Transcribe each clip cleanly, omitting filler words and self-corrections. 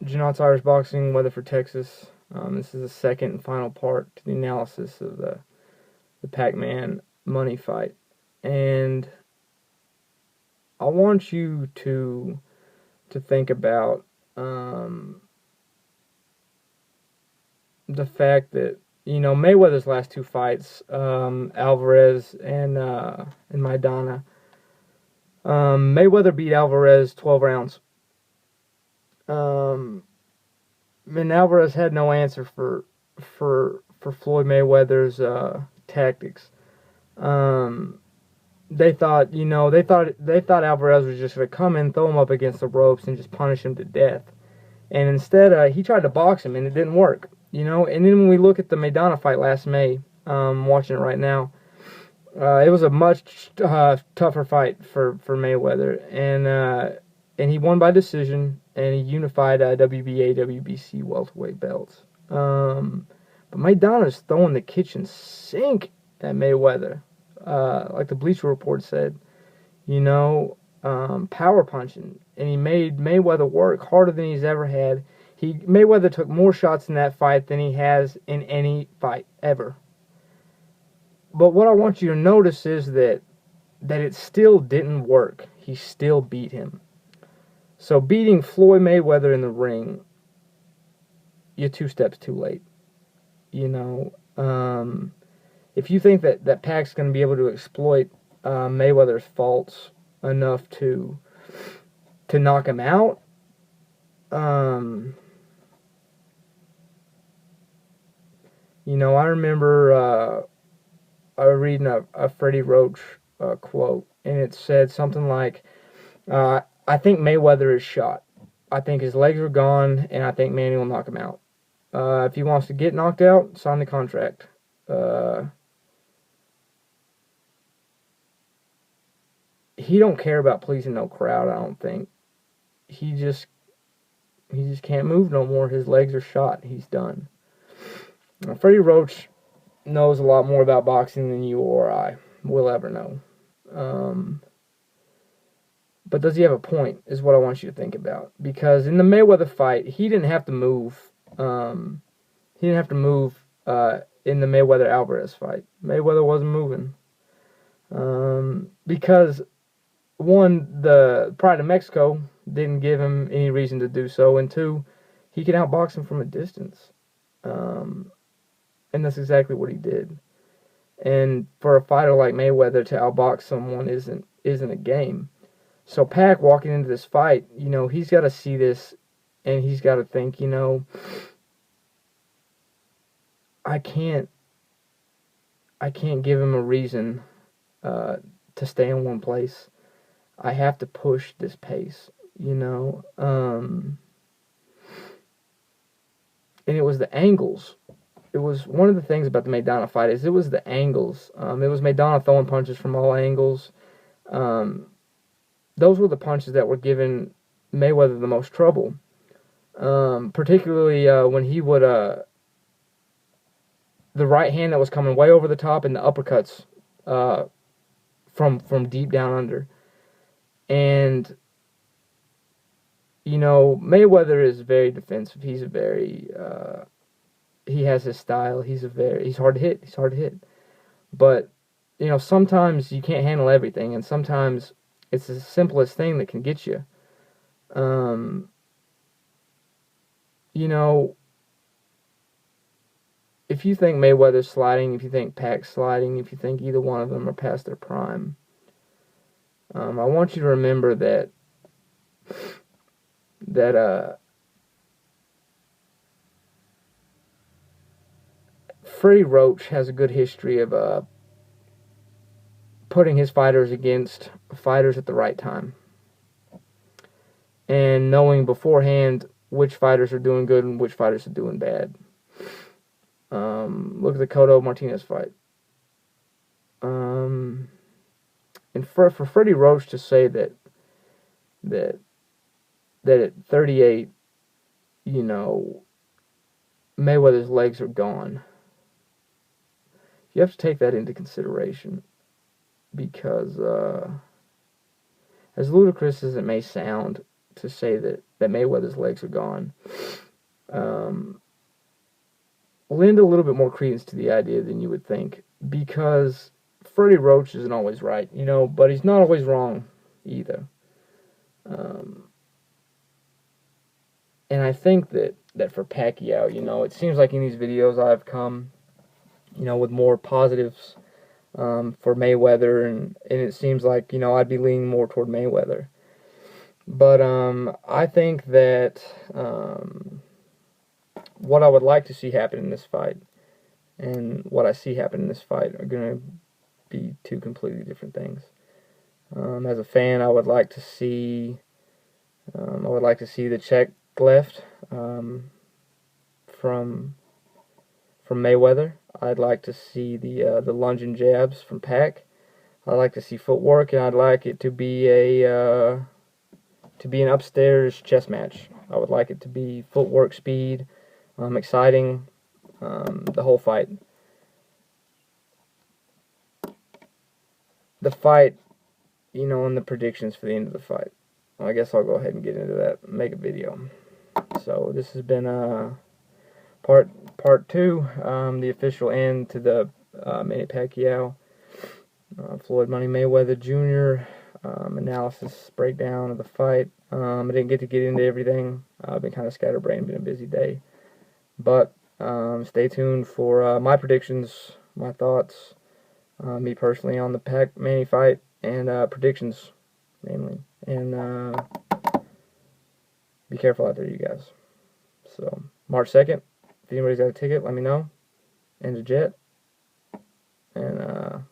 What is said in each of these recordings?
Janot's Irish Boxing, Weatherford, Texas. This is the second and final part to the analysis of the Pac-Man money fight. And I want you to think about the fact that, Mayweather's last two fights, Alvarez and Maidana. Mayweather beat Alvarez 12 rounds. And Alvarez had no answer for Floyd Mayweather's tactics. They thought, they thought Alvarez was just gonna come in, throw him up against the ropes, and just punish him to death. And instead, he tried to box him, and it didn't work. And then when we look at the Maidana fight last May, watching it right now, it was a much tougher fight for Mayweather, and he won by decision, and he unified WBA, WBC welterweight belts. But Maidana's throwing the kitchen sink at Mayweather, like the Bleacher Report said. Power punching, and he made Mayweather work harder than he's ever had. Mayweather took more shots in that fight than he has in any fight ever. But what I want you to notice is that it still didn't work. He still beat him. So beating Floyd Mayweather in the ring, you're two steps too late. If you think that Pac's going to be able to exploit Mayweather's faults enough to knock him out, I remember I was reading a Freddie Roach quote, and it said something like, I think Mayweather is shot. I think his legs are gone, and I think Manny will knock him out. If he wants to get knocked out, sign the contract. He don't care about pleasing no crowd, I don't think. He just can't move no more. His legs are shot. He's done. Now, Freddie Roach knows a lot more about boxing than you or I will ever know. But does he have a point, is what I want you to think about. Because in the Mayweather fight, he didn't have to move. He didn't have to move in the Mayweather-Alvarez fight. Mayweather wasn't moving. Because, one, the Pride of Mexico didn't give him any reason to do so. And two, he could outbox him from a distance. And that's exactly what he did. And for a fighter like Mayweather to outbox someone isn't a game. So Pac walking into this fight, he's got to see this, and he's got to think, I can't give him a reason to stay in one place. I have to push this pace, And it was the angles. It was one of the things about the Maidana fight is it was the angles. It was Maidana throwing punches from all angles. Those were the punches that were giving Mayweather the most trouble. Particularly when he would the right hand that was coming way over the top and the uppercuts from deep down under. And Mayweather is very defensive. He's a very he has his style. He's hard to hit. He's hard to hit. But sometimes you can't handle everything, and sometimes it's the simplest thing that can get you. If you think Mayweather's sliding, if you think Pac's sliding, if you think either one of them are past their prime, I want you to remember that Freddie Roach has a good history of putting his fighters against fighters at the right time. And knowing beforehand which fighters are doing good and which fighters are doing bad. Look at the Cotto Martinez fight. And for Freddie Roach to say that at 38, Mayweather's legs are gone. You have to take that into consideration, because as ludicrous as it may sound to say that Mayweather's legs are gone, lend a little bit more credence to the idea than you would think, because Freddie Roach isn't always right, but he's not always wrong either. And I think that for Pacquiao, it seems like in these videos I've come, with more positives for Mayweather, and it seems like, I'd be leaning more toward Mayweather. But I think that what I would like to see happen in this fight and what I see happen in this fight are going to be two completely different things. As a fan, I would like to see the check left from Mayweather. I'd like to see the lunging jabs from Pac. I'd like to see footwork, and I'd like it to be an upstairs chess match. I would like it to be footwork, speed, exciting, the whole fight. The fight, and the predictions for the end of the fight. Well, I guess I'll go ahead and get into that and make a video. So this has been part 2, the official end to the Manny Pacquiao, Floyd Money Mayweather Jr. Analysis breakdown of the fight. I didn't get to get into everything. I've been kind of scatterbrained, been a busy day. But stay tuned for my predictions, my thoughts, me personally on the Pac-Manny fight, and predictions, namely. And be careful out there, you guys. So, March 2nd, if anybody's got a ticket, let me know. And a jet. And,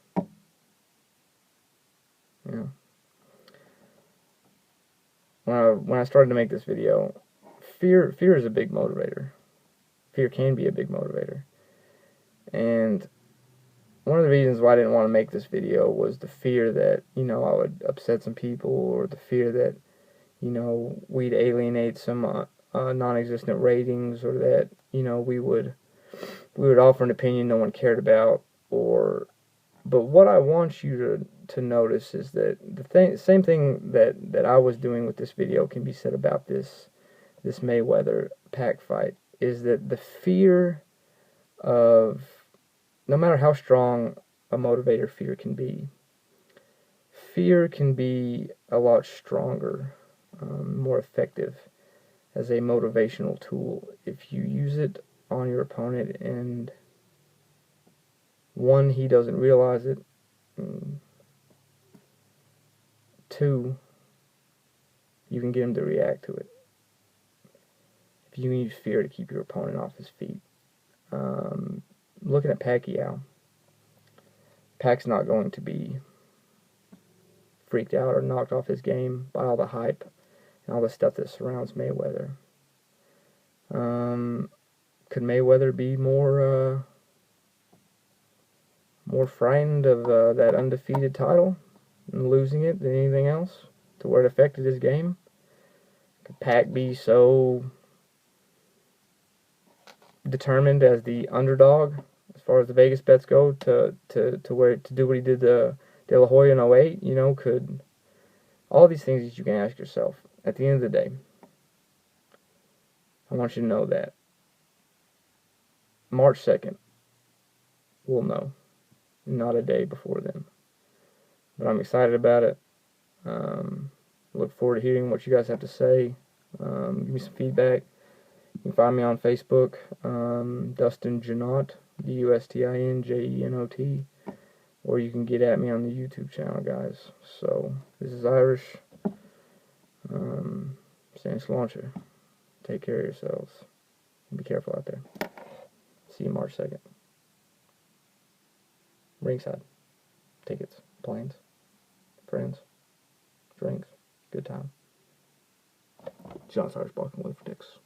when I started to make this video, fear is a big motivator. Fear can be a big motivator. And one of the reasons why I didn't want to make this video was the fear that, I would upset some people, or the fear that, we'd alienate some non-existent ratings, or that, we would offer an opinion no one cared about. But what I want you to notice is that same thing that I was doing with this video can be said about this Mayweather Pac fight, is that the fear of, no matter how strong a motivator fear can be a lot stronger, more effective as a motivational tool if you use it on your opponent, and one, he doesn't realize it, and two, you can get him to react to it. If you can use fear to keep your opponent off his feet. Looking at Pacquiao, Pac's not going to be freaked out or knocked off his game by all the hype and all the stuff that surrounds Mayweather. Could Mayweather be more frightened of that undefeated title and losing it than anything else, to where it affected his game? Could Pac be so determined as the underdog, as far as the Vegas bets go, to do what he did to De La Hoya in 08? Could all these things that you can ask yourself at the end of the day, I want you to know that March 2nd, we'll know, not a day before then. But I'm excited about it. Look forward to hearing what you guys have to say. Give me some feedback. You can find me on Facebook, Dustin Janot, DustinJenot, or you can get at me on the YouTube channel, guys. So, this is Irish, saying Sláinte. Take care of yourselves. Be careful out there. See you March 2nd. Ringside. Tickets, planes, friends, drinks, good time. John Irish Balkan Live for Dicks.